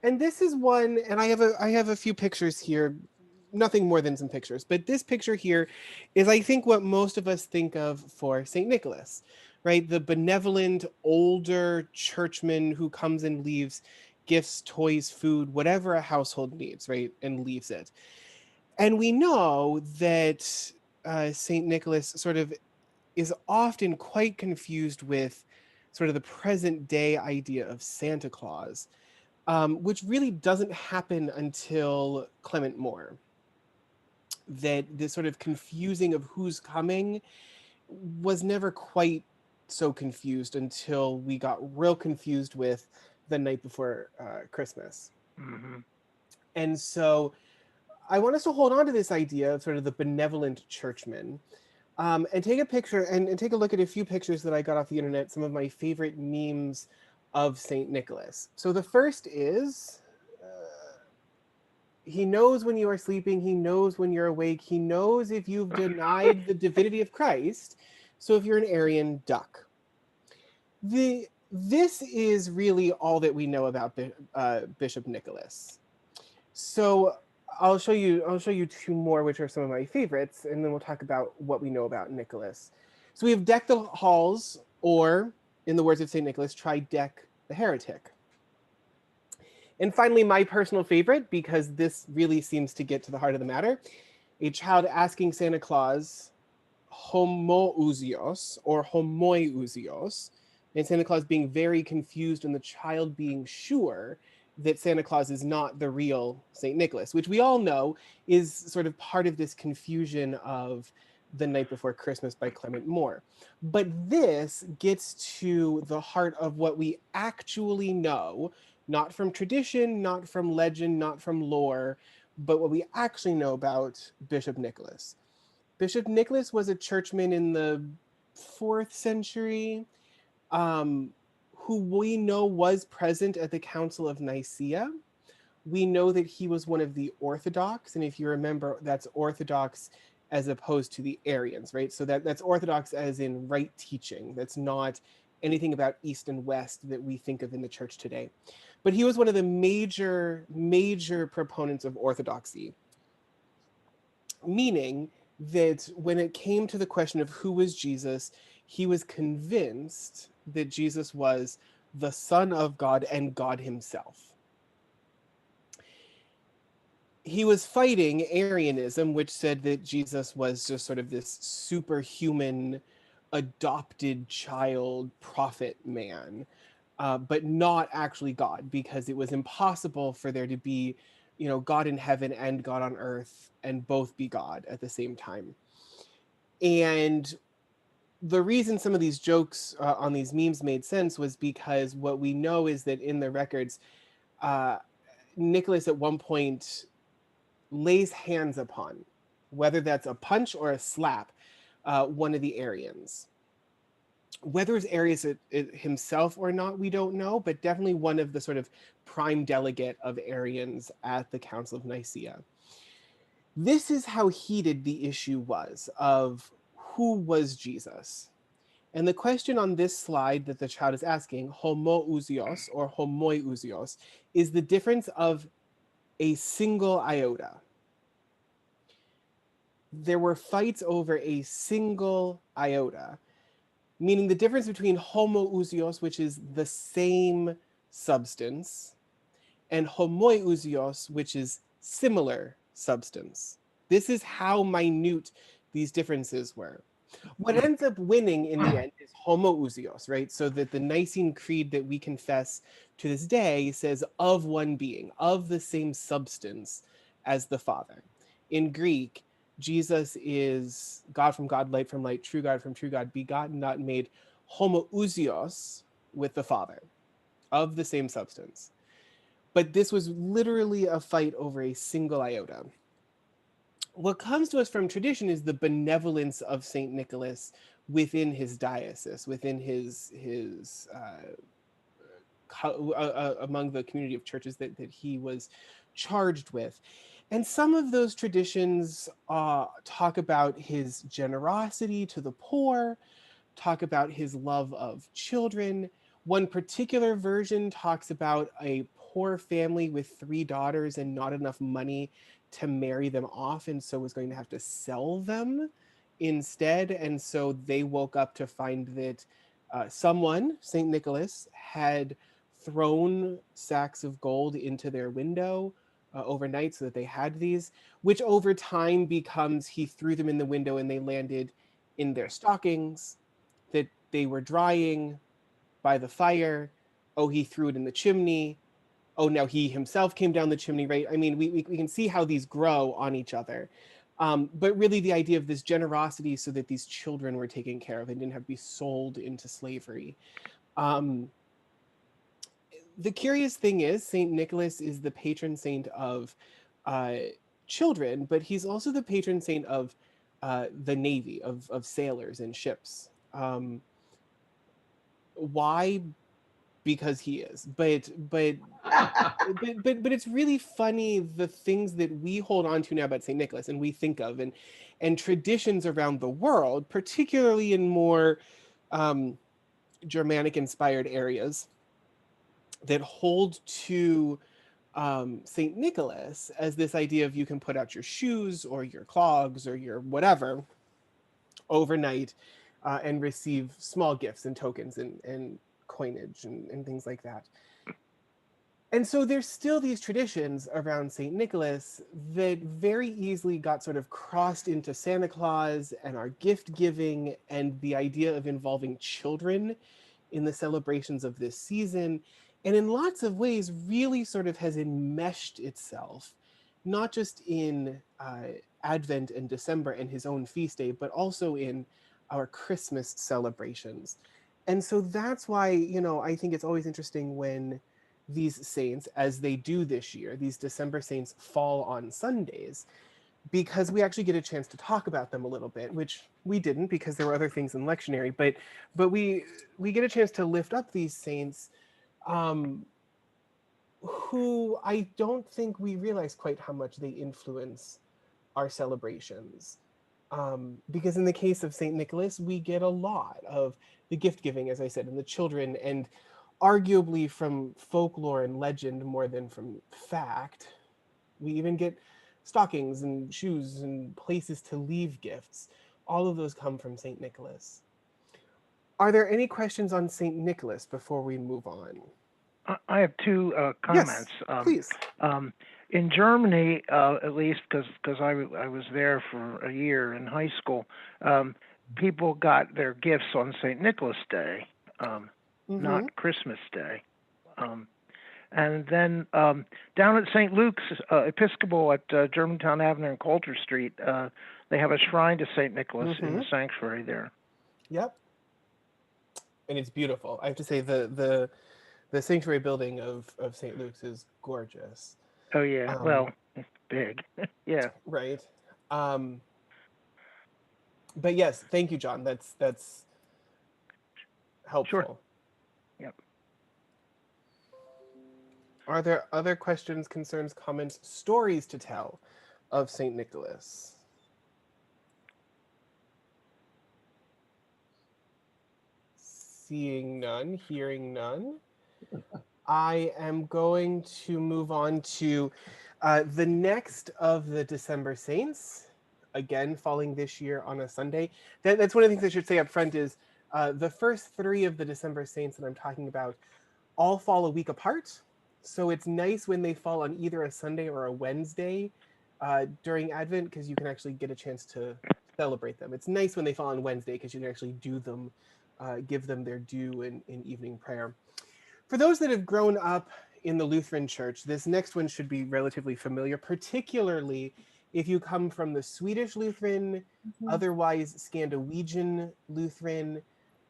And this is one, and I have a few pictures here, nothing more than some pictures, but this picture here is, I think, what most of us think of for St. Nicholas, right? The benevolent older churchman who comes and leaves gifts, toys, food, whatever a household needs, right? And leaves it. And we know that St. Nicholas sort of is often quite confused with sort of the present day idea of Santa Claus, which really doesn't happen until Clement Moore. That this sort of confusing of who's coming was never quite so confused until we got real confused with the night before Christmas. Hmm. And so I want us to hold on to this idea of sort of the benevolent churchman, and take a picture and take a look at a few pictures that I got off the internet, some of my favorite memes of St. Nicholas. So the first is he knows when you are sleeping, he knows when you're awake, he knows if you've denied the divinity of Christ. So if you're an Arian, duck. This is really all that we know about Bishop Nicholas. So I'll show you two more, which are some of my favorites, and then we'll talk about what we know about Nicholas. So we have Deck the Halls, or in the words of Saint Nicholas, try Deck the Heretic. And finally, my personal favorite, because this really seems to get to the heart of the matter, a child asking Santa Claus, homoousios or homoiousios, and Santa Claus being very confused and the child being sure that Santa Claus is not the real St. Nicholas, which we all know is sort of part of this confusion of The Night Before Christmas by Clement Moore. But this gets to the heart of what we actually know, not from tradition, not from legend, not from lore, but what we actually know about Bishop Nicholas. Bishop Nicholas was a churchman in the fourth century, um, who we know was present at the Council of Nicaea. We know that he was one of the Orthodox, and if you remember, that's Orthodox as opposed to the Arians, right? So that's Orthodox as in right teaching. That's not anything about East and West that we think of in the church today. But he was one of the major proponents of Orthodoxy, meaning that when it came to the question of who was Jesus, he was convinced that Jesus was the Son of God and God himself. He was fighting Arianism, which said that Jesus was just sort of this superhuman, adopted child prophet man, but not actually God, because it was impossible for there to be, God in heaven and God on earth and both be God at the same time. And the reason some of these jokes on these memes made sense was because what we know is that in the records, uh, Nicholas at one point lays hands upon, whether that's a punch or a slap, one of the Arians. Whether it's Arius himself or not, we don't know, but definitely one of the sort of prime delegate of Arians at the Council of Nicaea. This is how heated the issue was of who was Jesus. And the question on this slide that the child is asking, homoousios or homoiousios, is the difference of a single iota. There were fights over a single iota, meaning the difference between homoousios, which is the same substance, and homoiousios, which is similar substance. This is how minute these differences were. What ends up winning in the end is homoousios, right? So that the Nicene Creed that we confess to this day says of one being, of the same substance as the Father. In Greek, Jesus is God from God, light from light, true God from true God, begotten, not made, homoousios with the Father, of the same substance. But this was literally a fight over a single iota. What comes to us from tradition is the benevolence of Saint Nicholas within his diocese, within his among the community of churches that he was charged with. And some of those traditions talk about his generosity to the poor, talk about his love of children. One particular version talks about a poor family with 3 daughters and not enough money to marry them off, and so was going to have to sell them instead. And so they woke up to find that someone, St. Nicholas, had thrown sacks of gold into their window overnight so that they had these, which over time becomes he threw them in the window and they landed in their stockings, that they were drying by the fire. Oh, he threw it in the chimney. Oh, now he himself came down the chimney, right? I mean, we can see how these grow on each other. But really the idea of this generosity so that these children were taken care of and didn't have to be sold into slavery. The curious thing is St. Nicholas is the patron saint of uh, children, but he's also the patron saint of the Navy, of sailors and ships. Why? Because he is. But it's really funny the things that we hold on to now about St. Nicholas and we think of, and traditions around the world, particularly in more Germanic inspired areas, that hold to St. Nicholas as this idea of you can put out your shoes or your clogs or your whatever overnight and receive small gifts and tokens and coinage and things like that. And so there's still these traditions around St. Nicholas that very easily got sort of crossed into Santa Claus and our gift giving and the idea of involving children in the celebrations of this season. And in lots of ways, really sort of has enmeshed itself, not just in Advent and December and his own feast day, but also in our Christmas celebrations. And so that's why, I think it's always interesting when these saints, as they do this year, these December saints fall on Sundays, because we actually get a chance to talk about them a little bit, which we didn't because there were other things in lectionary, but we get a chance to lift up these saints who I don't think we realize quite how much they influence our celebrations. Because in the case of St. Nicholas, we get a lot of the gift giving, as I said, and the children, and arguably from folklore and legend more than from fact. We even get stockings and shoes and places to leave gifts. All of those come from St. Nicholas. Are there any questions on St. Nicholas before we move on? I have two comments. Yes, please. In Germany, at least, because I was there for a year in high school, people got their gifts on St. Nicholas Day, not Christmas Day. And then down at St. Luke's Episcopal at Germantown Avenue and Coulter Street, they have a shrine to St. Nicholas in the sanctuary there. Yep. And it's beautiful. I have to say the sanctuary building of St. Luke's is gorgeous. Oh yeah, well, it's big. Yeah. Right. But yes, thank you, John. That's helpful. Sure. Yep. Are there other questions, concerns, comments, stories to tell of St. Nicholas? Seeing none, hearing none. I am going to move on to the next of the December saints, again falling this year on a Sunday. That's one of the things I should say up front is the first 3 of the December saints that I'm talking about all fall a week apart. So it's nice when they fall on either a Sunday or a Wednesday during Advent, because you can actually get a chance to celebrate them. It's nice when they fall on Wednesday because you can actually do them, give them their due in evening prayer. For those that have grown up in the Lutheran Church, this next one should be relatively familiar, particularly if you come from the Swedish Lutheran, otherwise Scandinavian Lutheran,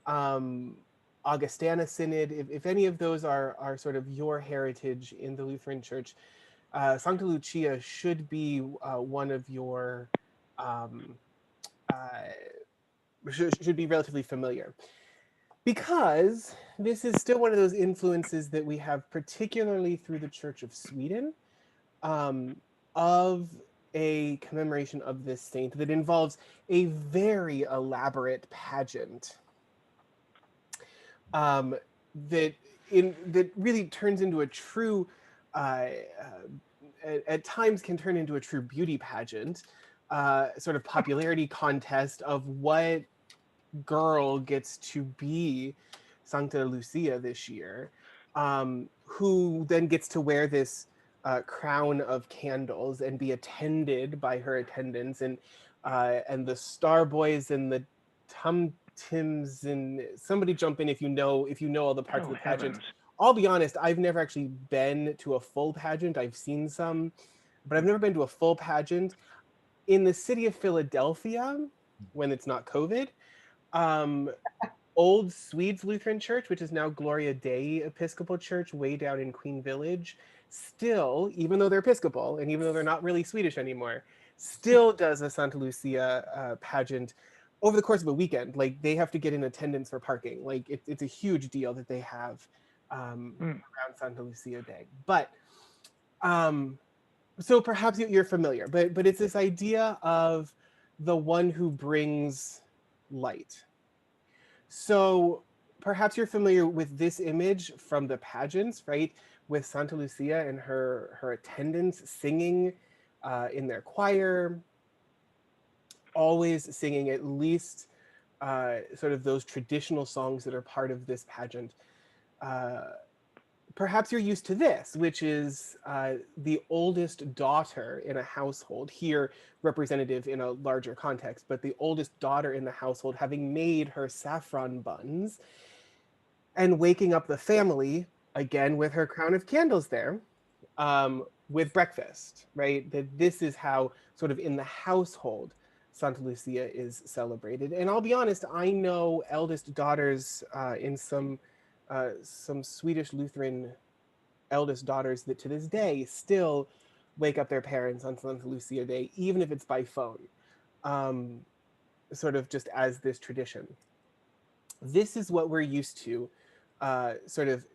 Augustana Synod. If any of those are sort of your heritage in the Lutheran Church, Sancta Lucia should be one of your, should be relatively familiar. Because this is still one of those influences that we have, particularly through the Church of Sweden, of a commemoration of this saint that involves a very elaborate pageant that really turns into a true at times can turn into a true beauty pageant, sort of popularity contest of what girl gets to be Santa Lucia this year, who then gets to wear this crown of candles and be attended by her attendants and the Star Boys and the Tum Tims, and somebody jump in if you know all the parts Oh of the pageant. heavens! I'll be honest, I've never actually been to a full pageant. I've seen some, but I've never been to a full pageant. In the city of Philadelphia, when it's not COVID, um, Old Swedes Lutheran Church, which is now Gloria Dei Episcopal Church, way down in Queen Village, still, even though they're Episcopal and even though they're not really Swedish anymore, still does a Santa Lucia pageant over the course of a weekend. Like they have to get in attendance for parking. Like it's a huge deal that they have Mm. around Santa Lucia Day. But so perhaps you're familiar, but it's this idea of the one who brings light. So perhaps you're familiar with this image from the pageants, right? With Santa Lucia and her attendants singing in their choir, always singing at least sort of those traditional songs that are part of this pageant. Uh, Perhaps you're used to this, which is the oldest daughter in a household, here representative in a larger context, but the oldest daughter in the household having made her saffron buns and waking up the family again with her crown of candles there with breakfast, right? That this is how sort of in the household Santa Lucia is celebrated. And I'll be honest, I know eldest daughters in some Swedish Lutheran eldest daughters that to this day still wake up their parents on Santa Lucia Day, even if it's by phone, um, sort of just as this tradition. This is what we're used to, sort of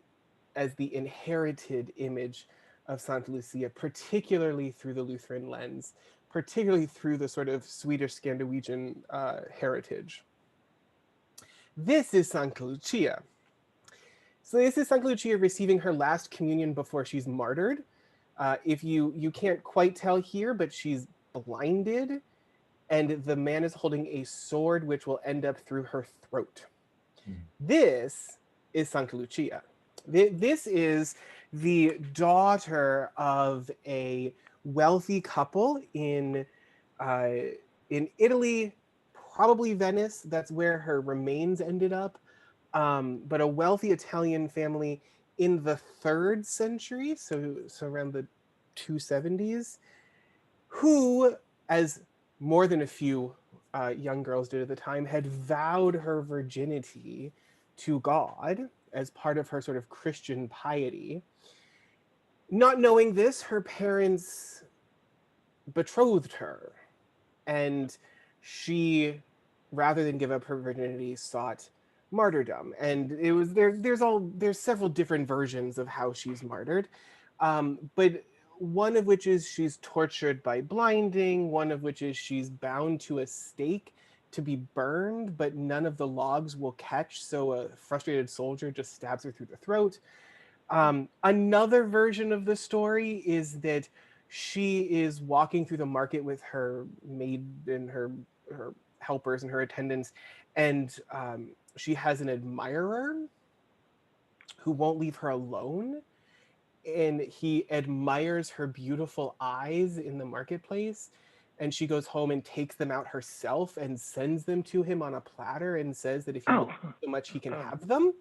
as the inherited image of Santa Lucia, particularly through the Lutheran lens, particularly through the sort of Swedish Scandinavian heritage. This is Santa Lucia. So this is Santa Lucia receiving her last communion before she's martyred. If you can't quite tell here, but she's blinded, and the man is holding a sword which will end up through her throat. This is Santa Lucia. This is the daughter of a wealthy couple uh, in Italy, probably Venice. That's where her remains ended up. But a wealthy Italian family in the 3rd century, so around the 270s, who, as more than a few young girls did at the time, had vowed her virginity to God as part of her sort of Christian piety. Not knowing this, her parents betrothed her, and she, rather than give up her virginity, sought martyrdom. And it was there's several different versions of how she's martyred, but one of which is she's tortured by blinding, one of which is she's bound to a stake to be burned, but none of the logs will catch, so a frustrated soldier just stabs her through the throat. Another version of the story is that she is walking through the market with her maid and her helpers and her attendants, and she has an admirer who won't leave her alone, and he admires her beautiful eyes in the marketplace, and she goes home and takes them out herself and sends them to him on a platter and says that if he Oh, loves them so much he can oh, have them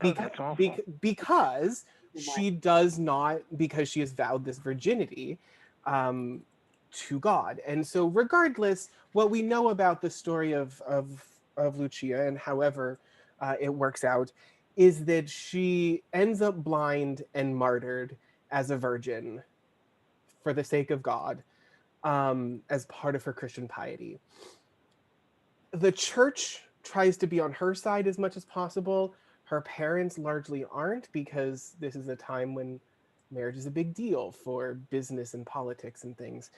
oh, that's awful. because she does not, because she has vowed this virginity um, to God. And so regardless, what we know about the story of Lucia and however it works out is that she ends up blind and martyred as a virgin for the sake of God, as part of her Christian piety. The church tries to be on her side as much as possible. Her parents largely aren't, because this is a time when marriage is a big deal for business and politics and things.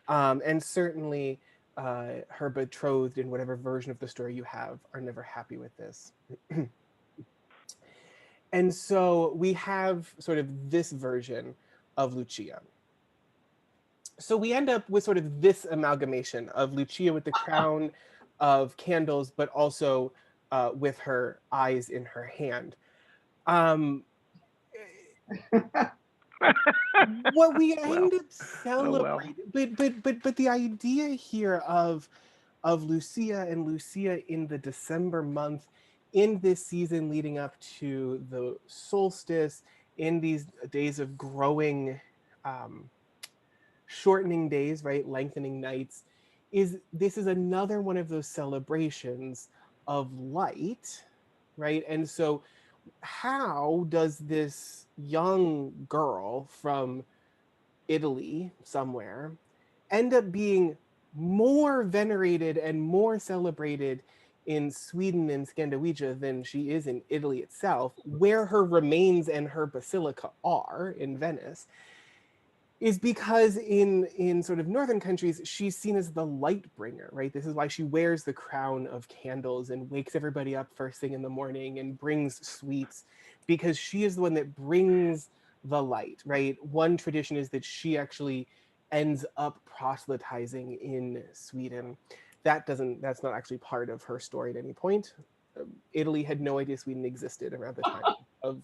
And certainly her betrothed, in whatever version of the story you have, are never happy with this. And so we have sort of this version of Lucia. So we end up with sort of this amalgamation of Lucia with the crown of candles, but also with her eyes in her hand. Um, what we Well, end up oh well. celebrating, but the idea here of Lucia and Lucia in the December month, in this season leading up to the solstice, in these days of growing, shortening days, right, lengthening nights, this is another one of those celebrations of light, right? And so how does this young girl from Italy somewhere end up being more venerated and more celebrated in Sweden and Scandinavia than she is in Italy itself, where her remains and her basilica are in Venice, is because in sort of northern countries she's seen as the light bringer, right? This is why she wears the crown of candles and wakes everybody up first thing in the morning and brings sweets, because she is the one that brings the light, right? One tradition is that she actually ends up proselytizing in Sweden. That's not actually part of her story at any point. Italy had no idea Sweden existed around the time of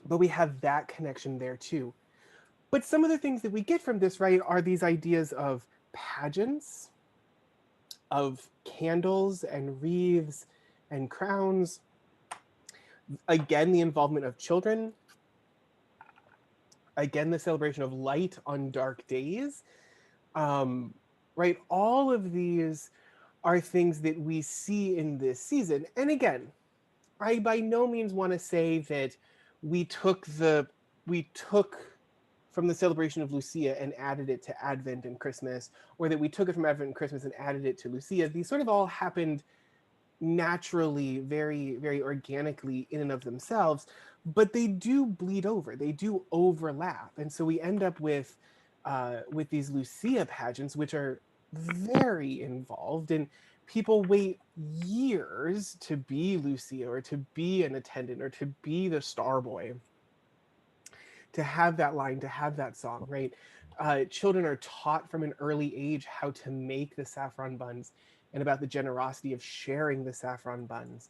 but we have that connection there too. But some of the things that we get from this, right, are these ideas of pageants, of candles and wreaths and crowns. Again, the involvement of children. Again, the celebration of light on dark days. Right, all of these are things that we see in this season. And again, I by no means want to say that we took from the celebration of Lucia and added it to Advent and Christmas, or that we took it from Advent and Christmas and added it to Lucia. These sort of all happened naturally, very, very organically in and of themselves, but they do bleed over, they do overlap. And so we end up with these Lucia pageants, which are very involved, and people wait years to be Lucia or to be an attendant or to be the star boy, to have that line, to have that song, right? Children are taught from an early age how to make the saffron buns and about the generosity of sharing the saffron buns.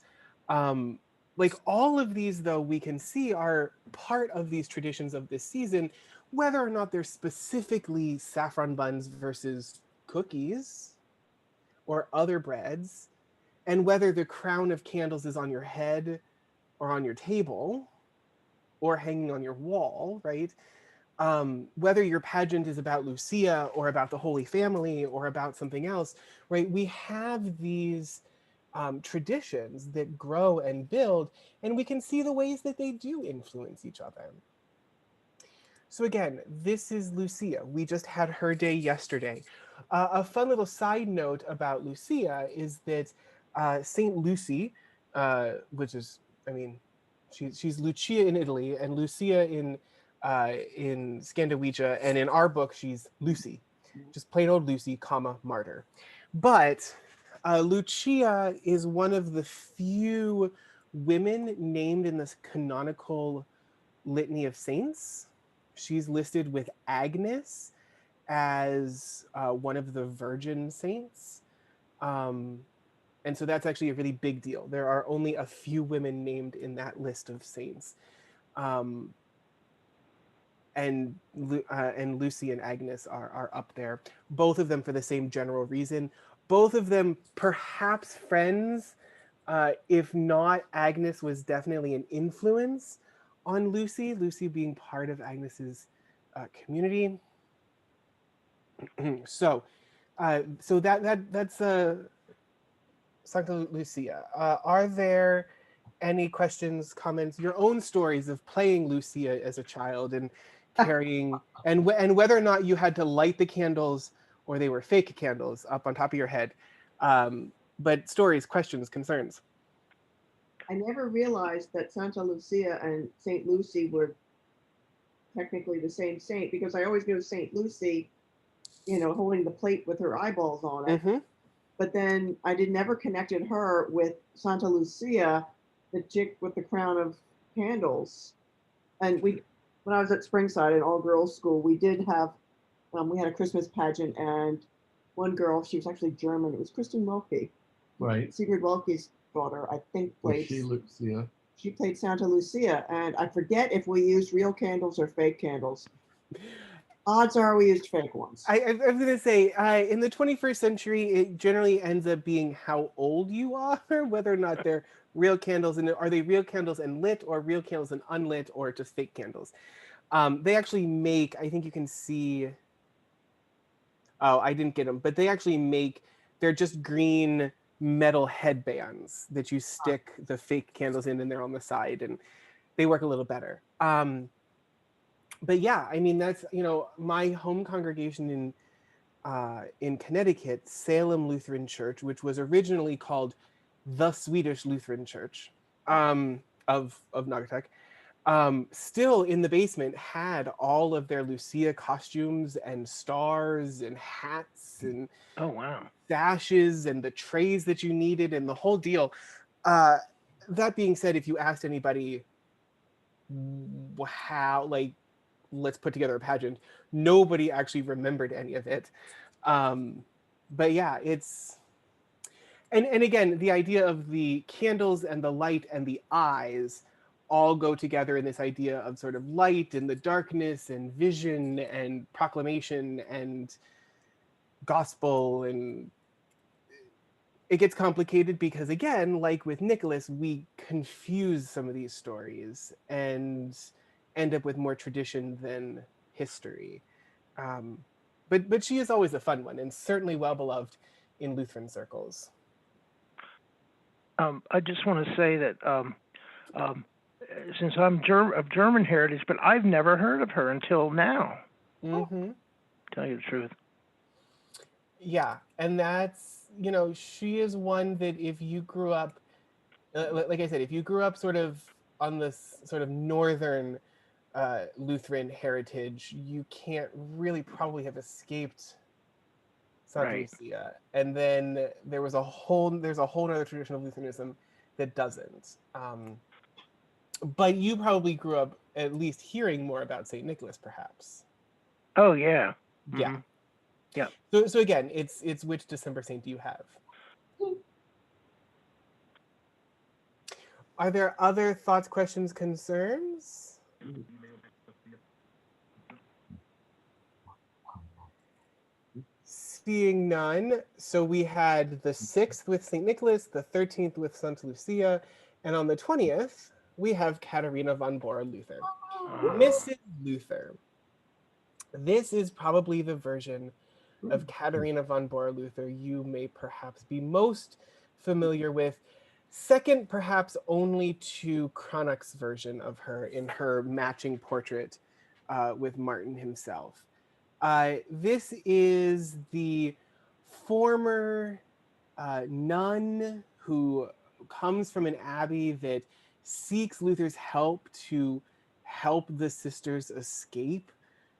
Like all of these, though, we can see are part of these traditions of this season, whether or not they're specifically saffron buns versus cookies or other breads, and whether the crown of candles is on your head or on your table or hanging on your wall, right? Whether your pageant is about Lucia or about the Holy Family or about something else, right? We have these traditions that grow and build, and we can see the ways that they do influence each other. So again, this is Lucia. We just had her day yesterday. A fun little side note about Lucia is that Saint Lucy, which is, I mean, she's Lucia in Italy and Lucia in Scandinavia, and in our book she's Lucy, just plain old Lucy, comma martyr. But Lucia is one of the few women named in this canonical litany of saints. She's listed with Agnes as one of the virgin saints. And so that's actually a really big deal. There are only a few women named in that list of saints. And Lucy and Agnes are up there, both of them for the same general reason. Both of them perhaps friends. If not, Agnes was definitely an influence on Lucy, Lucy being part of Agnes's community. So that's Santa Lucia. Are there any questions, comments, your own stories of playing Lucia as a child and carrying, and whether or not you had to light the candles or they were fake candles up on top of your head? But stories, questions, concerns. I never realized that Santa Lucia and Saint Lucy were technically the same saint, because I always knew Saint Lucy, holding the plate with her eyeballs on it. Mm-hmm. But then I never connected her with Santa Lucia, the chick with the crown of candles. And when I was at Springside, an all-girls school, we did have, we had a Christmas pageant, and one girl, she was actually German. It was Kristen Welke. Right. Sigrid Welke's daughter, I think, Was played. she Lucia? She played Santa Lucia, and I forget if we used real candles or fake candles. Odds are we used fake ones. I was going to say, in the 21st century, it generally ends up being how old you are, whether or not they're real candles, and are they real candles and lit, or real candles and unlit, or just fake candles. They actually make, I think you can see, oh, I didn't get them, but they actually make, they're just green metal headbands that you stick the fake candles in, and they're on the side, and they work a little better. But yeah, I mean, that's, you know, my home congregation in Connecticut, Salem Lutheran Church, which was originally called the Swedish Lutheran Church of Naugatuck, still in the basement had all of their Lucia costumes and stars and hats and Oh wow. sashes and the trays that you needed and the whole deal. That being said, if you asked anybody how, like, let's put together a pageant, nobody actually remembered any of it. But yeah, it's, and again, the idea of the candles and the light and the eyes all go together in this idea of sort of light and the darkness and vision and proclamation and gospel. And it gets complicated because, again, like with Nicholas, we confuse some of these stories and end up with more tradition than history. But she is always a fun one, and certainly well beloved in Lutheran circles. I just want to say that since I'm of German heritage, but I've never heard of her until now. Mm-hmm. Tell you the truth. Yeah, and that's, you know, she is one that if you grew up, like I said, if you grew up sort of on this sort of northern Lutheran heritage, you can't really probably have escaped Santa Lucia. And then there's a whole other tradition of Lutheranism that doesn't. But you probably grew up at least hearing more about St. Nicholas, perhaps. Oh yeah. Yeah. Mm-hmm. Yeah. So again, it's which December saint do you have? Are there other thoughts, questions, concerns? Seeing none, so we had the 6th with St. Nicholas, the 13th with Santa Lucia, and on the 20th, we have Katharina von Bora Luther. Mrs. Luther. This is probably the version of Katharina von Bora Luther you may perhaps be most familiar with, second perhaps only to Cranach's version of her in her matching portrait with Martin himself. This is the former nun who comes from an abbey that seeks Luther's help to help the sisters escape.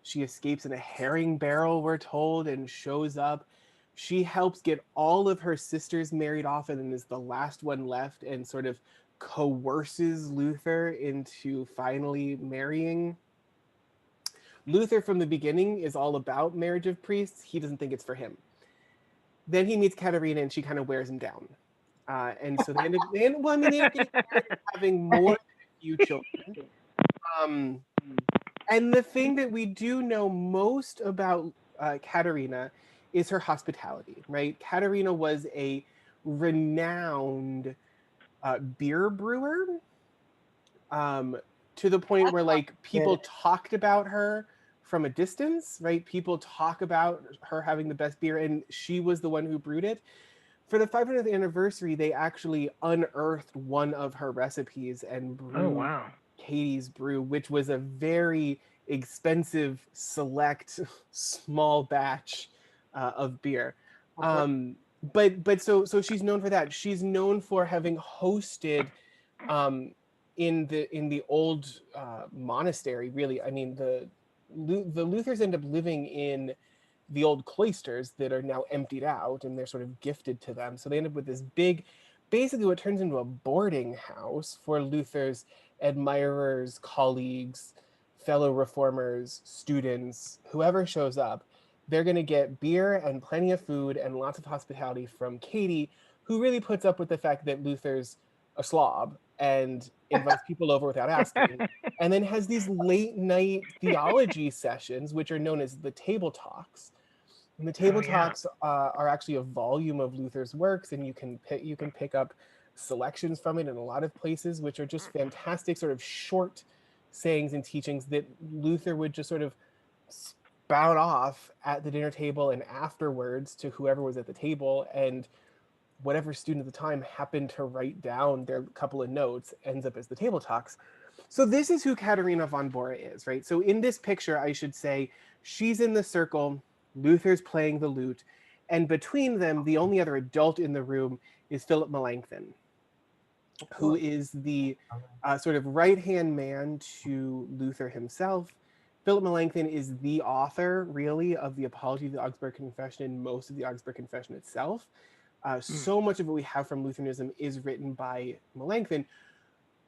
She escapes in a herring barrel, we're told, and shows up. She helps get all of her sisters married off and is the last one left, and sort of coerces Luther into finally marrying. Luther from the beginning is all about marriage of priests. He doesn't think it's for him. Then he meets Katharina and she kind of wears him down. And so they end up getting married, having more than a few children. And the thing that we do know most about Katharina is her hospitality, right? Katharina was a renowned beer brewer, to the point where, like, people talked about her from a distance, right? People talk about her having the best beer, and she was the one who brewed it. For the 500th anniversary, they actually unearthed one of her recipes and brewed Katie's Brew, which was a very expensive, select, small batch of beer. But so she's known for that. She's known for having hosted in the old monastery. Really, I mean, the Luthers end up living in the old cloisters that are now emptied out, and they're sort of gifted to them. So they end up with this big, basically what turns into a boarding house for Luthers admirers, colleagues, fellow reformers, students, whoever shows up, they're going to get beer and plenty of food and lots of hospitality from Katie, who really puts up with the fact that Luther's a slob and invites people over without asking, and then has these late night theology sessions, which are known as the table talks. And the table talks are actually a volume of Luther's works, and you can pick up selections from it in a lot of places, which are just fantastic sort of short sayings and teachings that Luther would just sort of spout off at the dinner table and afterwards to whoever was at the table, and whatever student at the time happened to write down their couple of notes ends up as the table talks. So this is who Katharina von Bora is, right? So in this picture, I should say, she's in the circle, Luther's playing the lute, and between them, the only other adult in the room is Philip Melanchthon, who is the sort of right-hand man to Luther himself. Philip Melanchthon is the author, really, of the Apology of the Augsburg Confession and most of the Augsburg Confession itself. So much of what we have from Lutheranism is written by Melanchthon,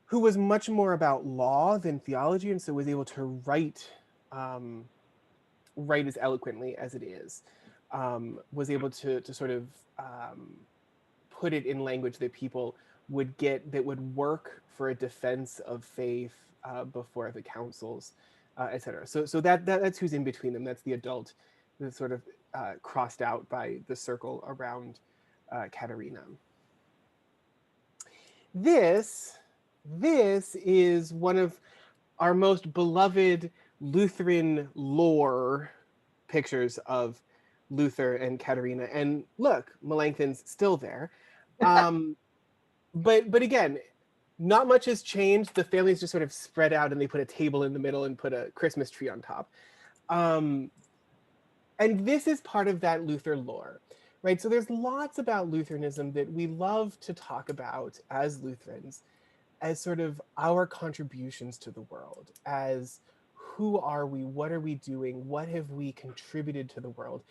who was much more about law than theology, and so was able to write as eloquently as it is. Was able to sort of put it in language that people would get, that would work for a defense of faith before the councils, etc. So that's who's in between them. That's the adult that's sort of crossed out by the circle around Katharina. This is one of our most beloved Lutheran lore pictures of Luther and Katharina. And look, Melanchthon's still there. But again, not much has changed. The family's just sort of spread out and they put a table in the middle and put a Christmas tree on top. And this is part of that Luther lore, right? So there's lots about Lutheranism that we love to talk about as Lutherans, as sort of our contributions to the world, as who are we, what are we doing, what have we contributed to the world.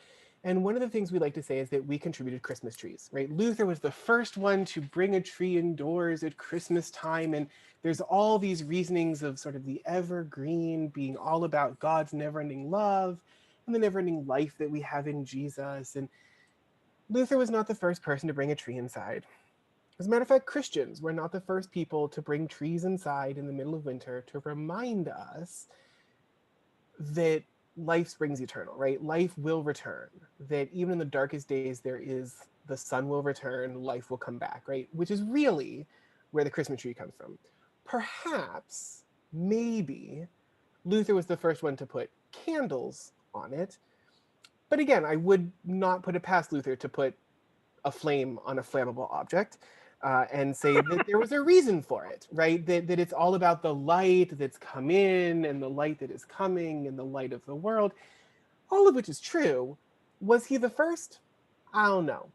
And one of the things we like to say is that we contributed Christmas trees, right? Luther was the first one to bring a tree indoors at Christmas time, and there's all these reasonings of sort of the evergreen being all about God's never-ending love and the never-ending life that we have in Jesus. And Luther was not the first person to bring a tree inside. As a matter of fact, Christians were not the first people to bring trees inside in the middle of winter to remind us that life springs eternal, right? Life will return, that even in the darkest days, the sun will return, life will come back, right? Which is really where the Christmas tree comes from. Perhaps, maybe, Luther was the first one to put candles on it. But again, I would not put it past Luther to put a flame on a flammable object. And say that there was a reason for it, right? That it's all about the light that's come in and the light that is coming and the light of the world, all of which is true. Was he the first? I don't know.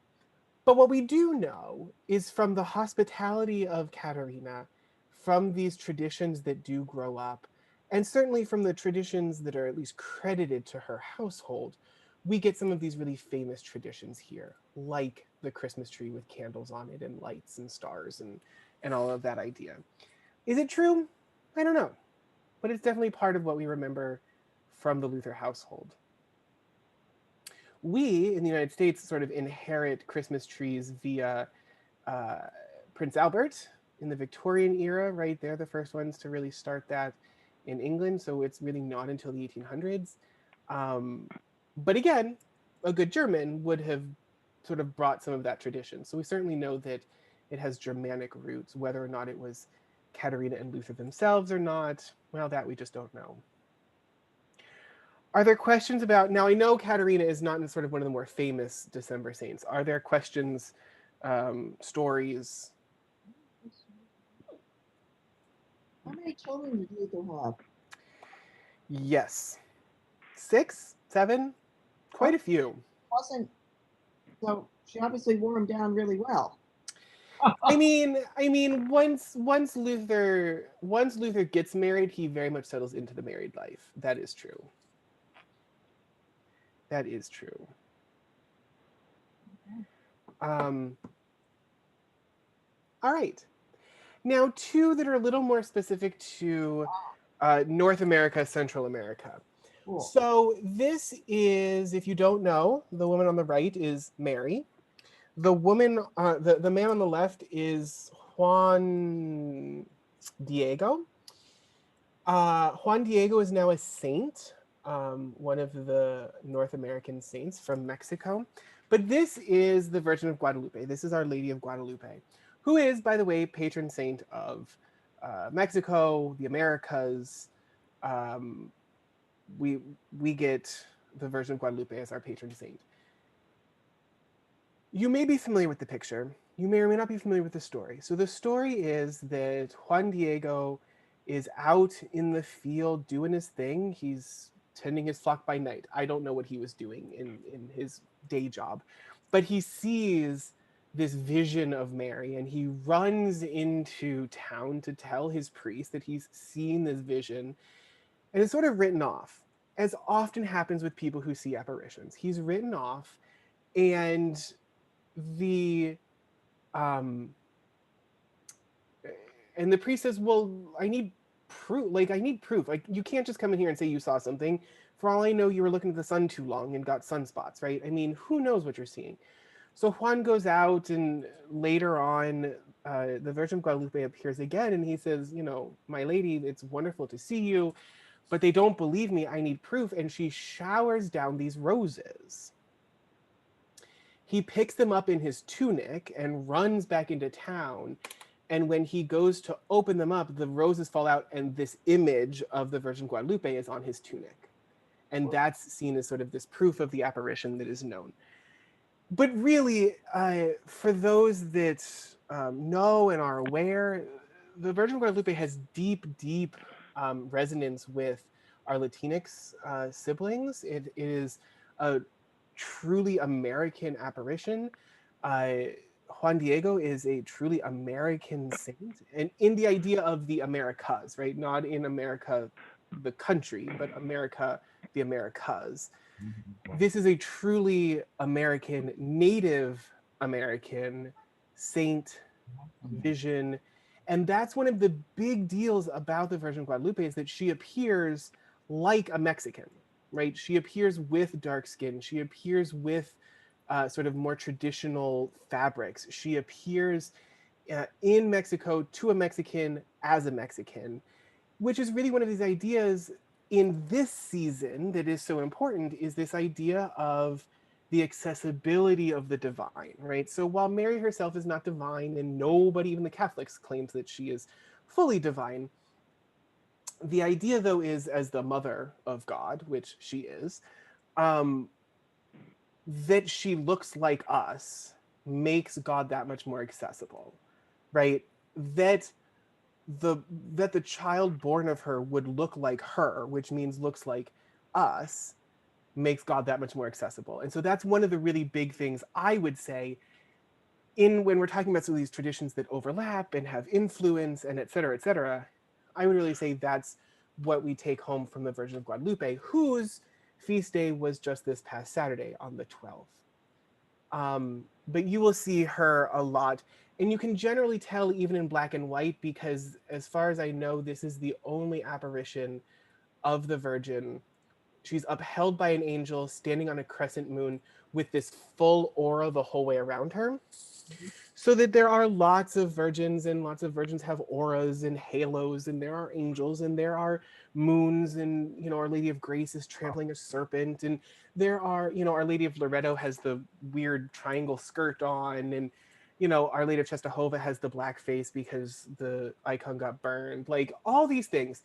But what we do know is from the hospitality of Katharina, from these traditions that do grow up, and certainly from the traditions that are at least credited to her household, we get some of these really famous traditions here, like the Christmas tree with candles on it and lights and stars and all of that idea. Is it true? I don't know. But it's definitely part of what we remember from the Luther household. We, in the United States, sort of inherit Christmas trees via Prince Albert in the Victorian era, right? They're the first ones to really start that in England, so it's really not until the 1800s. But again, a good German would have sort of brought some of that tradition. So we certainly know that it has Germanic roots. Whether or not it was Katharina and Luther themselves or not, well, that we just don't know. Are there questions about, now I know Katharina is not in sort of one of the more famous December saints. Are there questions, stories? How many children did Luther have? Yes. 6, 7, quite a few. So she obviously wore him down really well. I mean, once Luther gets married, he very much settles into the married life. That is true. That is true. All right. Now, two that are a little more specific to North America, Central America. Cool. So this is, if you don't know, the woman on the right is Mary. The woman, the man on the left is Juan Diego. Juan Diego is now a saint, one of the North American saints from Mexico. But this is the Virgin of Guadalupe. This is Our Lady of Guadalupe, who is, by the way, patron saint of Mexico, the Americas. Um, we get the Virgin of Guadalupe as our patron saint. You may be familiar with the picture. You may or may not be familiar with the story. So the story is that Juan Diego is out in the field doing his thing. He's tending his flock by night. I don't know what he was doing in his day job, but he sees this vision of Mary and he runs into town to tell his priest that he's seen this vision, and it's sort of written off, as often happens with people who see apparitions. He's written off, and the and the priest says, well, I need proof. Like, you can't just come in here and say you saw something. For all I know, you were looking at the sun too long and got sunspots, right? I mean, who knows what you're seeing? So Juan goes out, and later on, the Virgin of Guadalupe appears again, and he says, my lady, it's wonderful to see you, but they don't believe me. I need proof. And she showers down these roses. He picks them up in his tunic and runs back into town. And when he goes to open them up, the roses fall out, and this image of the Virgin Guadalupe is on his tunic. And that's seen as sort of this proof of the apparition that is known. But really, for those that know and are aware, the Virgin Guadalupe has deep, deep resonance with our Latinx siblings. It is a truly American apparition. Juan Diego is a truly American saint, and in the idea of the Americas, right? Not in America, the country, but America, the Americas. This is a truly American, Native American saint vision. And that's one of the big deals about the Virgin Guadalupe, is that she appears like a Mexican, right? She appears with dark skin. She appears with sort of more traditional fabrics. She appears in Mexico to a Mexican as a Mexican, which is really one of these ideas in this season that is so important, is this idea of the accessibility of the divine, right? So while Mary herself is not divine, and nobody, even the Catholics, claims that she is fully divine, the idea, though, is as the mother of God, which she is, that she looks like us makes God that much more accessible, right? That the child born of her would look like her, which means looks like us, makes God that much more accessible. And so that's one of the really big things, I would say, when we're talking about some of these traditions that overlap and have influence and et cetera, I would really say that's what we take home from the Virgin of Guadalupe, whose feast day was just this past Saturday on the 12th. But you will see her a lot, and you can generally tell even in black and white, because as far as I know, this is the only apparition of the Virgin. She's upheld by an angel standing on a crescent moon with this full aura the whole way around her. So that there are lots of virgins, and lots of virgins have auras and halos, and there are angels, and there are moons, and Our Lady of Grace is trampling a serpent, and there are Our Lady of Loreto has the weird triangle skirt on, and Our Lady of Czestochowa has the black face because the icon got burned. Like, all these things.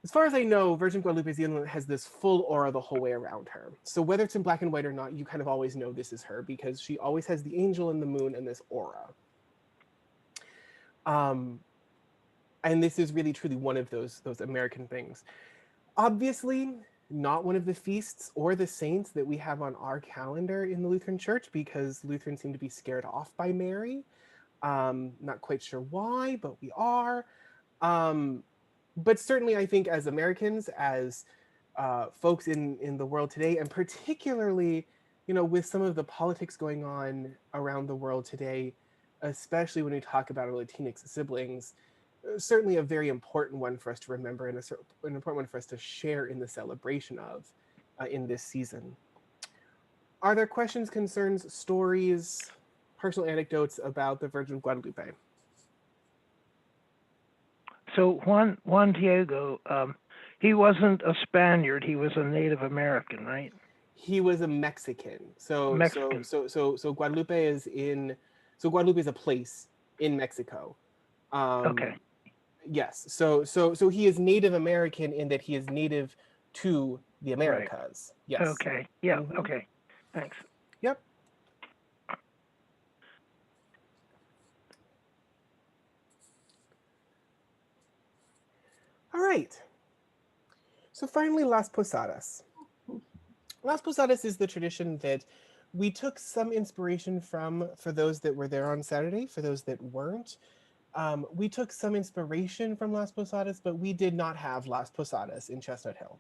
As far as I know, Virgin Guadalupe is the only one that has this full aura the whole way around her. So whether it's in black and white or not, you kind of always know this is her, because she always has the angel and the moon and this aura. And this is really truly one of those American things. Obviously, not one of the feasts or the saints that we have on our calendar in the Lutheran Church, because Lutherans seem to be scared off by Mary. Not quite sure why, but we are. But certainly, I think as Americans, as folks in the world today, and particularly, with some of the politics going on around the world today, especially when we talk about our Latinx siblings, certainly a very important one for us to remember and an important one for us to share in the celebration of in this season. Are there questions, concerns, stories, personal anecdotes about the Virgin of Guadalupe? So Juan Diego, he wasn't a Spaniard. He was a Native American, right? He was a Mexican. Mexican. So Guadalupe is in. So Guadalupe is a place in Mexico. Okay. Yes. So he is Native American in that he is native to the Americas. Yes. Okay. Yeah. Okay. Thanks. Yep. All right. So finally, Las Posadas. Las Posadas is the tradition that we took some inspiration from for those that were there on Saturday, for those that weren't. We took some inspiration from Las Posadas, but we did not have Las Posadas in Chestnut Hill.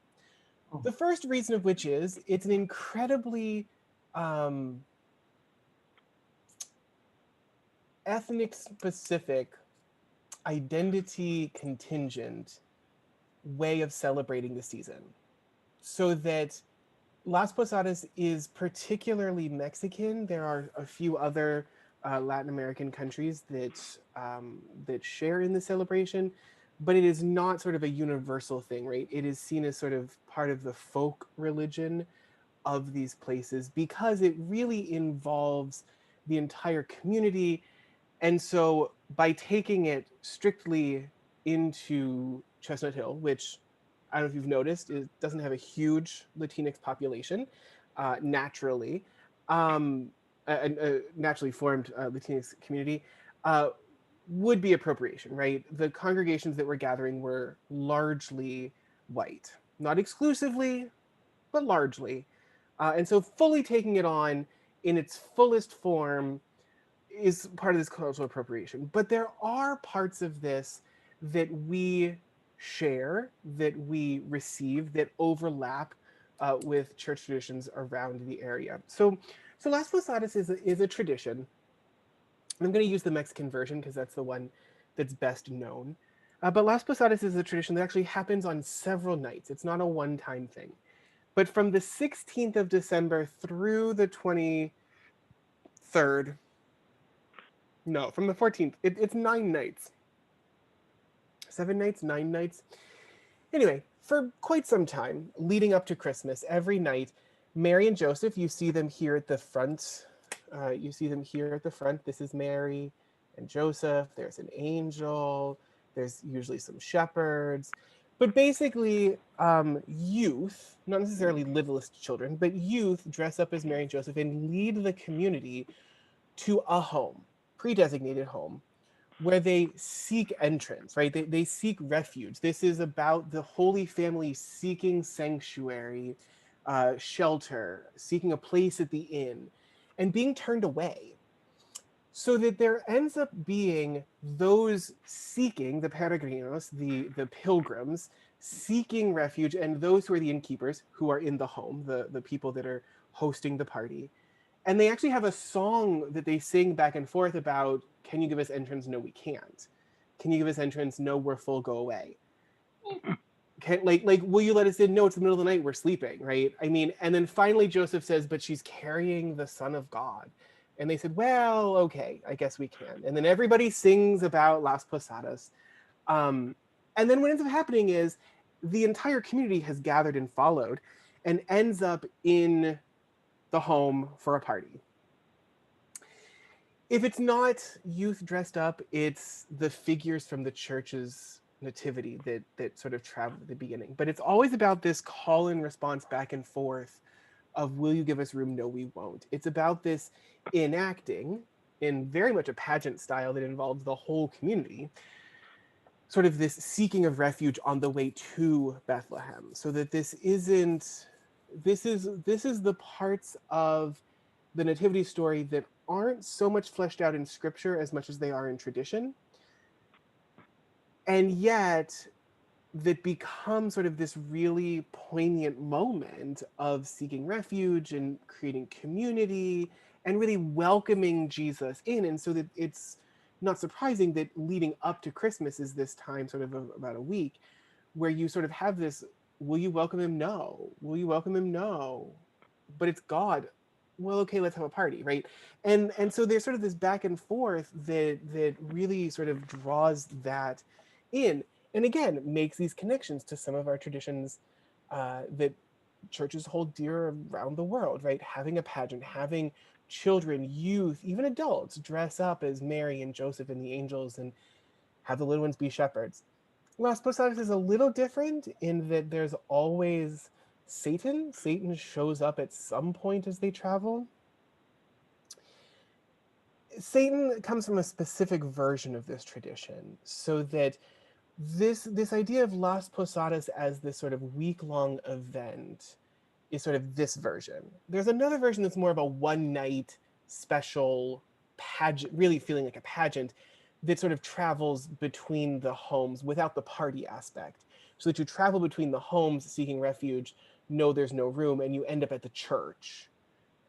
The first reason of which is it's an incredibly ethnic specific, identity contingent way of celebrating the season. So that Las Posadas is particularly Mexican. There are a few other Latin American countries that share in the celebration, but it is not sort of a universal thing, right? It is seen as sort of part of the folk religion of these places because it really involves the entire community. And so by taking it strictly into Chestnut Hill, which I don't know if you've noticed, it doesn't have a huge Latinx population naturally, a naturally formed Latinx community, would be appropriation, right? The congregations that were gathering were largely white, not exclusively, but largely. And so fully taking it on in its fullest form is part of this cultural appropriation. But there are parts of this that we share, that we receive, that overlap with church traditions around the area. So Las Posadas is a tradition. I'm going to use the Mexican version because that's the one that's best known. But Las Posadas is a tradition that actually happens on several nights. It's not a one-time thing. But from the 16th of December through the 23rd, no, from the 14th, it's 9 nights. 7 nights, 9 nights. Anyway, for quite some time, leading up to Christmas, every night, Mary and Joseph, you see them here at the front. This is Mary and Joseph. There's an angel. There's usually some shepherds. But basically, youth, not necessarily littlest children, but youth dress up as Mary and Joseph and lead the community to a home, pre-designated home, where they seek entrance, right? They seek refuge. This is about the Holy Family seeking sanctuary, shelter, seeking a place at the inn, and being turned away. So that there ends up being those seeking, the peregrinos, the pilgrims, seeking refuge, and those who are the innkeepers, who are in the home, the people that are hosting the party. And they actually have a song that they sing back and forth about, can you give us entrance? No, we can't. Can you give us entrance? No, we're full, go away. Like, will you let us in? No, it's the middle of the night, we're sleeping, right? I mean, and then finally Joseph says, but she's carrying the Son of God. And they said, well, okay, I guess we can. And then everybody sings about Las Posadas. And then what ends up happening is the entire community has gathered and followed and ends up in the home for a party. If it's not youth dressed up, it's the figures from the church's nativity that sort of travel at the beginning. But it's always about this call and response back and forth of, will you give us room? No, we won't. It's about this enacting in very much a pageant style that involves the whole community, sort of this seeking of refuge on the way to Bethlehem. So that this is the parts of the nativity story that aren't so much fleshed out in scripture as much as they are in tradition, and yet that become sort of this really poignant moment of seeking refuge and creating community and really welcoming Jesus in. And so that it's not surprising that leading up to Christmas is this time, sort of about a week, where you sort of have this, will you welcome him? No. Will you welcome him? No. But it's God. Well, okay, let's have a party, right? And so there's sort of this back and forth that really sort of draws that in, and again makes these connections to some of our traditions that churches hold dear around the world, right? Having a pageant, having children, youth, even adults dress up as Mary and Joseph and the angels and have the little ones be shepherds. Las Posadas is a little different in that there's always Satan. Satan shows up at some point as they travel. Satan comes from a specific version of this tradition, so that this idea of Las Posadas as this sort of week-long event is sort of this version. There's another version that's more of a one-night special pageant, really feeling like a pageant, that sort of travels between the homes without the party aspect. So that you travel between the homes seeking refuge, know there's no room, and you end up at the church.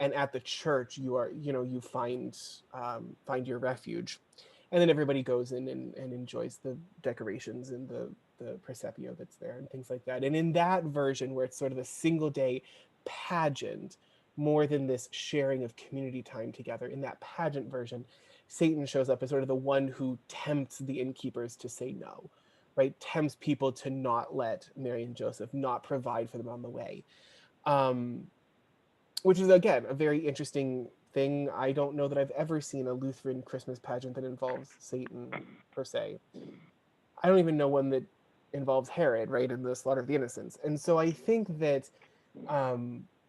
And at the church, you are, you find your refuge, and then everybody goes in and enjoys the decorations and the presepio that's there and things like that. And in that version, where it's sort of a single day pageant, more than this sharing of community time together, in that pageant version, Satan shows up as sort of the one who tempts the innkeepers to say no, right? Tempts people to not let Mary and Joseph, not provide for them on the way. Which is, again, a very interesting thing. I don't know that I've ever seen a Lutheran Christmas pageant that involves Satan, per se. I don't even know one that involves Herod, right, in the slaughter of the innocents. And so I think that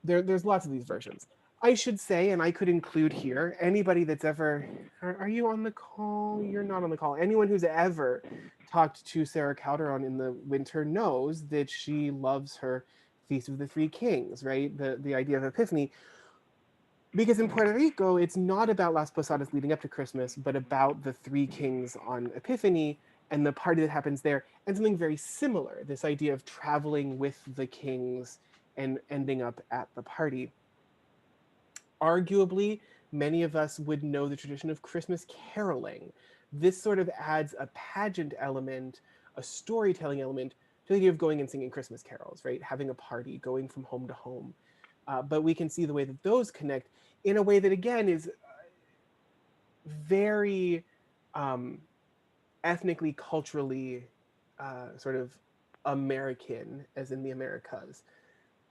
there's lots of these versions. I should say, and I could include here, anybody that's ever, are you on the call? You're not on the call. Anyone who's ever talked to Sarah Calderon in the winter knows that she loves her Feast of the Three Kings, right? The idea of Epiphany. Because in Puerto Rico, it's not about Las Posadas leading up to Christmas, but about the Three Kings on Epiphany and the party that happens there, and something very similar, this idea of traveling with the kings and ending up at the party. Arguably, many of us would know the tradition of Christmas caroling. This sort of adds a pageant element, a storytelling element, to the idea of going and singing Christmas carols, right? Having a party, going from home to home. But we can see the way that those connect in a way that, again, is very ethnically, culturally sort of American, as in the Americas.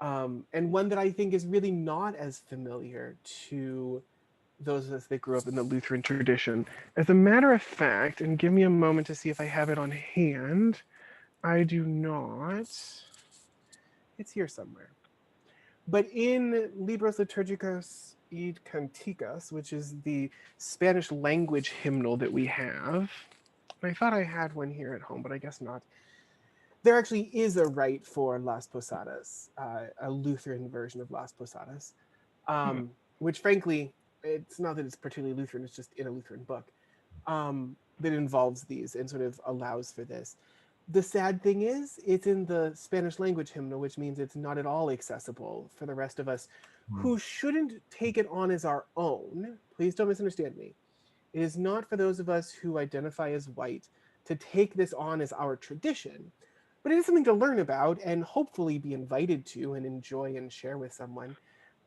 And one that I think is really not as familiar to those of us that grew up in the Lutheran tradition. As a matter of fact, and give me a moment to see if I have it on hand, I do not. It's here somewhere. But in Libros Liturgicos y Canticas, which is the Spanish language hymnal that we have, I thought I had one here at home, but I guess not. There actually is a rite for Las Posadas, a Lutheran version of Las Posadas, which frankly, it's not that it's particularly Lutheran, it's just in a Lutheran book, that involves these and sort of allows for this. The sad thing is, it's in the Spanish language hymnal, which means it's not at all accessible for the rest of us who shouldn't take it on as our own. Please don't misunderstand me. It is not for those of us who identify as white to take this on as our tradition, but it is something to learn about and hopefully be invited to and enjoy and share with someone.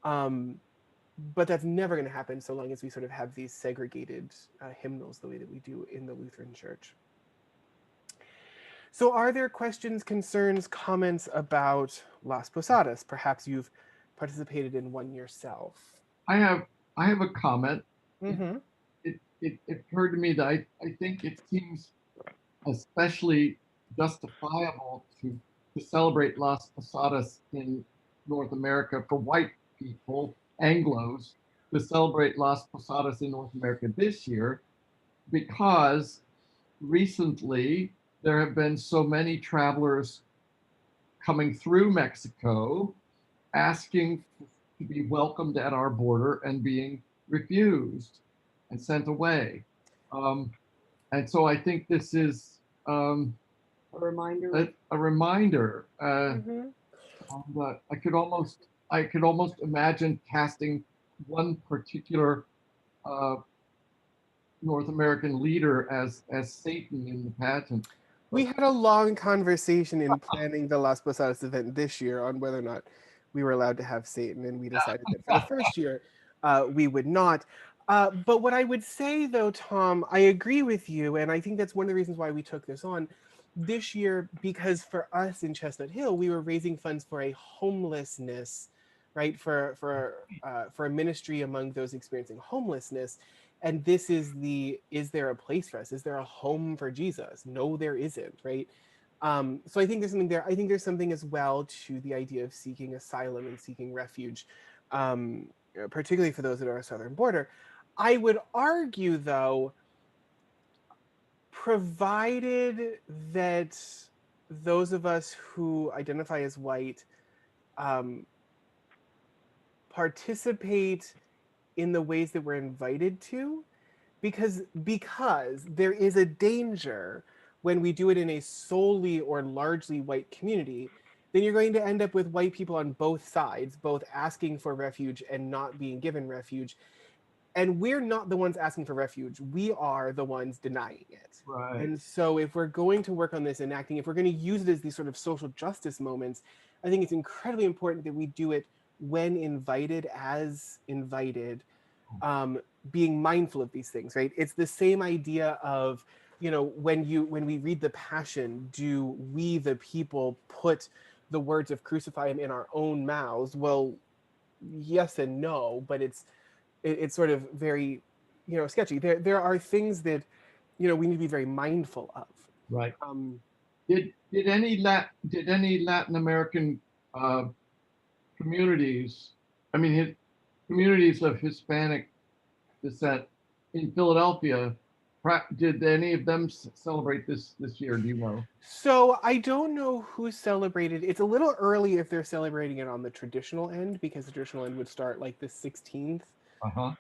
But that's never going to happen so long as we sort of have these segregated hymnals the way that we do in the Lutheran Church. So are there questions, concerns, comments about Las Posadas? Perhaps you've participated in one yourself. I have a comment. Mm-hmm. It occurred to me that I think it seems especially justifiable to celebrate Las Posadas in North America for white people, Anglos, to celebrate Las Posadas in North America this year, because recently there have been so many travelers coming through Mexico asking to be welcomed at our border and being refused and sent away. And so I think this is A reminder. a reminder. Mm-hmm. I could almost imagine casting one particular North American leader as Satan in the pageant. We had a long conversation in planning the Las Posadas event this year on whether or not we were allowed to have Satan, and we decided that for the first year we would not. But what I would say, though, Tom, I agree with you, and I think that's one of the reasons why we took this on this year, because for us in Chestnut Hill, we were raising funds for a homelessness, right, for a ministry among those experiencing homelessness. And this is is there a place for us? Is there a home for Jesus? No, there isn't, right? So I think there's something there. I think there's something as well to the idea of seeking asylum and seeking refuge, particularly for those that are on our southern border. I would argue, though, provided that those of us who identify as white um, participate in the ways that we're invited to, because there is a danger when we do it in a solely or largely white community, then you're going to end up with white people on both sides, both asking for refuge and not being given refuge. And we're not the ones asking for refuge. We are the ones denying it. Right. And so if we're going to work on this enacting, if we're going to use it as these sort of social justice moments, I think it's incredibly important that we do it when invited, as invited, being mindful of these things, right? It's the same idea of, when we read the Passion, do we the people put the words of crucify him in our own mouths? Well, yes and no, but it's sort of very, sketchy. There are things that, we need to be very mindful of. Right. Did any Latin American communities, I mean, communities of Hispanic descent in Philadelphia, did any of them celebrate this year? Do you know? So I don't know who celebrated. It's a little early if they're celebrating it on the traditional end, because the traditional end would start like the 16th. Uh-huh.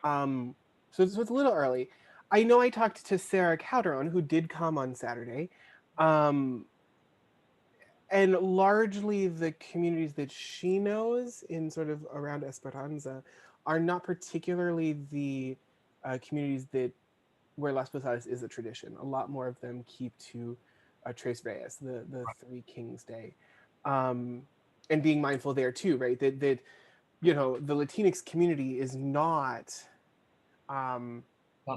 So it's a little early. I know I talked to Sarah Calderon, who did come on Saturday. And largely the communities that she knows in sort of around Esperanza are not particularly the communities where Las Posadas is a tradition. A lot more of them keep to Tres Reyes, the Three Kings Day. And being mindful there too, right? That the Latinx community is not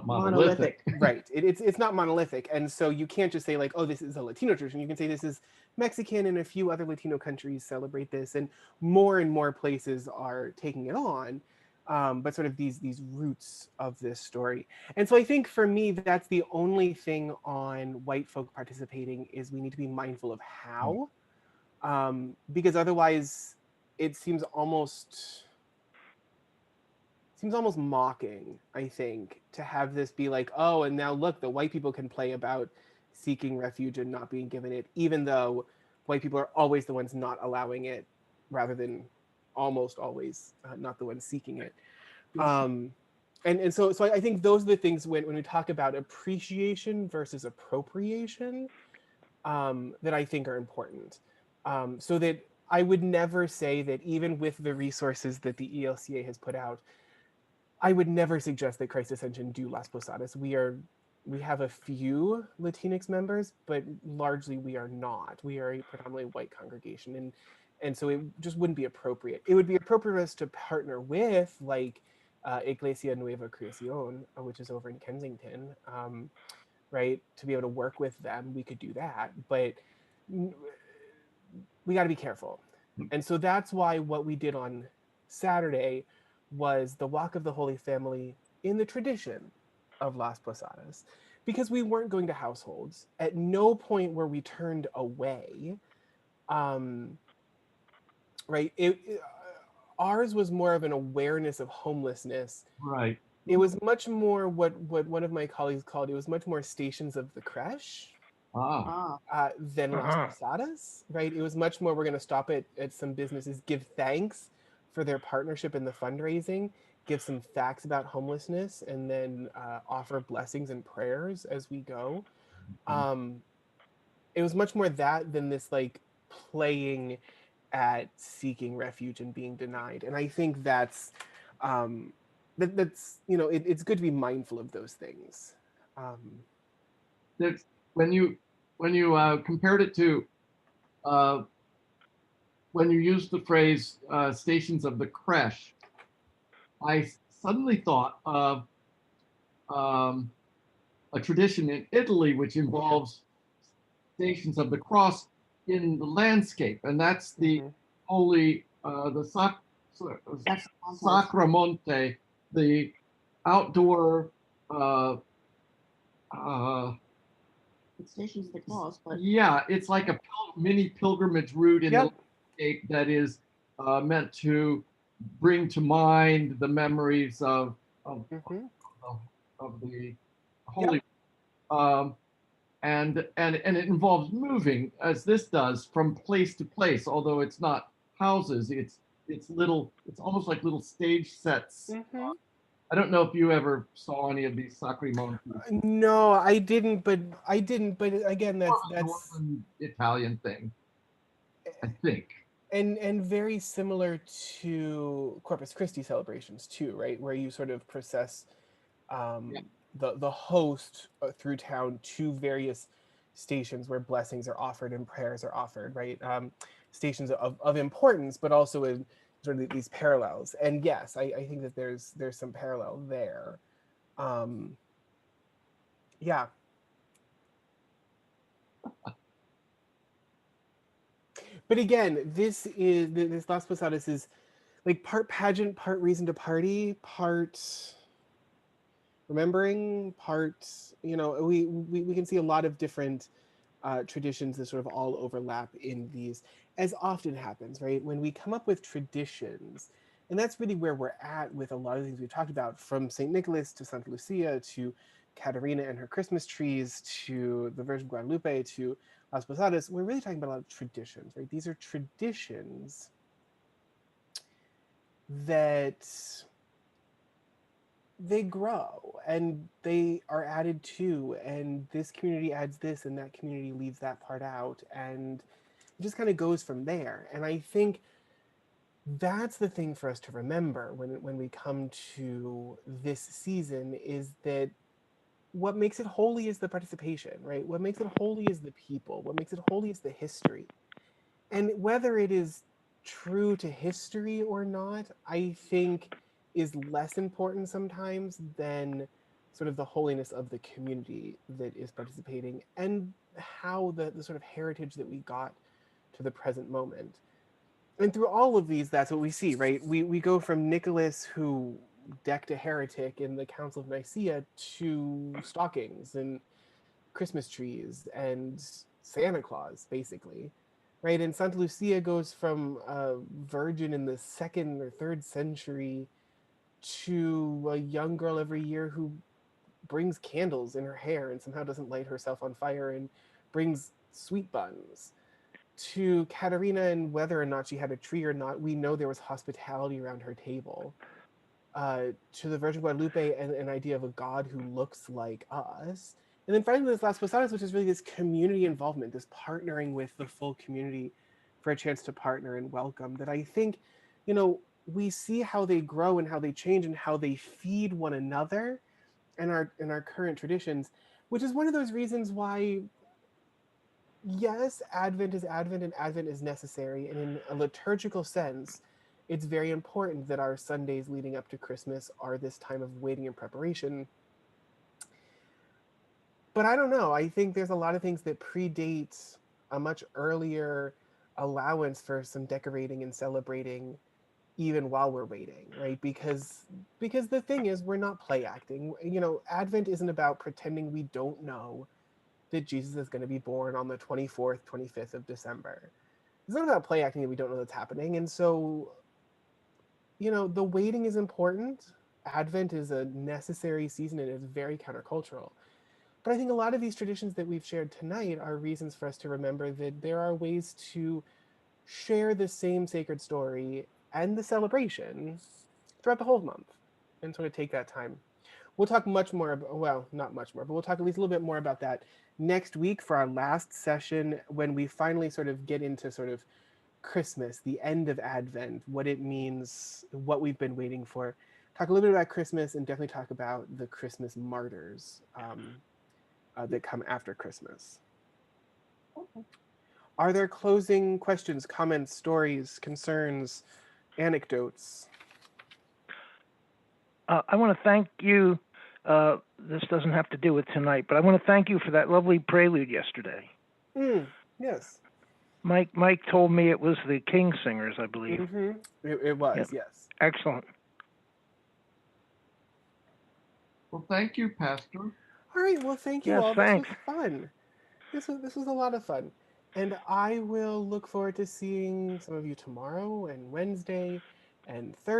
monolithic. Right. It's not monolithic. And so you can't just say like, oh, this is a Latino tradition. You can say this is Mexican, and a few other Latino countries celebrate this, and more places are taking it on. But sort of these roots of this story. And so I think for me, that's the only thing on white folk participating, is we need to be mindful of how, because otherwise it seems almost mocking, I think, to have this be like, oh, and now look, the white people can play about seeking refuge and not being given it, even though white people are always the ones not allowing it, rather than almost always not the ones seeking it. And so I think those are the things when we talk about appreciation versus appropriation, that I think are important. So that I would never say that, even with the resources that the ELCA has put out, I would never suggest that Christ Ascension do Las Posadas. We have a few Latinx members, but largely we are not. We are a predominantly white congregation, and so it just wouldn't be appropriate. It would be appropriate for us to partner with like Iglesia Nueva Creacion, which is over in Kensington, right? To be able to work with them, we could do that, but we got to be careful. And so that's why what we did on Saturday was the Walk of the Holy Family in the tradition of Las Posadas, because we weren't going to households. At no point were we turned away. Right? Ours was more of an awareness of homelessness. Right. It was much more what one of my colleagues called, it was much more stations of the creche than Las Posadas, right? It was much more, we're going to stop at some businesses, give thanks for their partnership in the fundraising, give some facts about homelessness, and then offer blessings and prayers as we go. It was much more that than this like playing at seeking refuge and being denied. And I think that's that's it's good to be mindful of those things. There's when you compared it to when you used the phrase stations of the creche, I suddenly thought of a tradition in Italy which involves stations of the cross in the landscape, and that's the holy That's Sacramonte, the outdoor uh, Stations of the Cross, but yeah, it's like a mini pilgrimage route in the Yep. landscape that is meant to bring to mind the memories of, Mhm. of the holy. Um, and it involves moving as this does from place to place. Although it's not houses, it's almost like little stage sets. Mhm. I don't know if you ever saw any of these Sacrimonti. No, I didn't, but again, that's Northern Italian thing, I think. and very similar to Corpus Christi celebrations too, right? Where you sort of process Yeah. the host through town to various stations where blessings are offered and prayers are offered, right? Stations of importance, but also in sort of these parallels. And yes, I think that there's some parallel there. Um, yeah. But again, this Las Posadas is like part pageant, part reason to party, part remembering, part we can see a lot of different traditions that sort of all overlap in these, as often happens, right? When we come up with traditions, and that's really where we're at with a lot of things we've talked about, from St. Nicholas to Santa Lucia to Caterina and her Christmas trees to the Virgin Guadalupe to Las Posadas. We're really talking about a lot of traditions, right? These are traditions that they grow and they are added to, and this community adds this and that community leaves that part out, and it just kind of goes from there. And I think that's the thing for us to remember when we come to this season, is that what makes it holy is the participation, right? What makes it holy is the people. What makes it holy is the history. And whether it is true to history or not, I think is less important sometimes than sort of the holiness of the community that is participating, and how the sort of heritage that we got to the present moment. And through all of these, that's what we see, right? We go from Nicholas, who decked a heretic in the Council of Nicaea, to stockings and Christmas trees and Santa Claus, basically, right? And Santa Lucia goes from a virgin in the 2nd or 3rd century to a young girl every year who brings candles in her hair and somehow doesn't light herself on fire and brings sweet buns. To Katerina, and whether or not she had a tree or not, we know there was hospitality around her table. To the Virgin Guadalupe, and an idea of a God who looks like us. And then finally, this Las Posadas, which is really this community involvement, this partnering with the full community for a chance to partner and welcome, that I think, we see how they grow and how they change and how they feed one another in our current traditions, which is one of those reasons why, yes, Advent is Advent and Advent is necessary. And in a liturgical sense, it's very important that our Sundays leading up to Christmas are this time of waiting and preparation. But I don't know. I think there's a lot of things that predate a much earlier allowance for some decorating and celebrating even while we're waiting, right? Because the thing is, we're not play acting. Advent isn't about pretending we don't know that Jesus is going to be born on the 24th, 25th of December. It's not about play acting that we don't know that's happening. And so, the waiting is important. Advent is a necessary season and it's very countercultural. But I think a lot of these traditions that we've shared tonight are reasons for us to remember that there are ways to share the same sacred story and the celebration throughout the whole month, and sort of take that time. We'll talk much more about, well, not much more, but we'll talk at least a little bit more about that next week for our last session, when we finally sort of get into sort of Christmas, the end of Advent, what it means, what we've been waiting for. talk a little bit about Christmas and definitely talk about the Christmas martyrs that come after Christmas. Okay. Are there closing questions, comments, stories, concerns, anecdotes? I want to thank you. This doesn't have to do with tonight, but I want to thank you for that lovely prelude yesterday. Yes. Mike told me it was the King Singers, I believe. It was, Yep. yes. Excellent. Well, thank you, Pastor. All right, well, thank you Yes, all. thanks. This was fun. This was a lot of fun. And I will look forward to seeing some of you tomorrow and Wednesday and Thursday.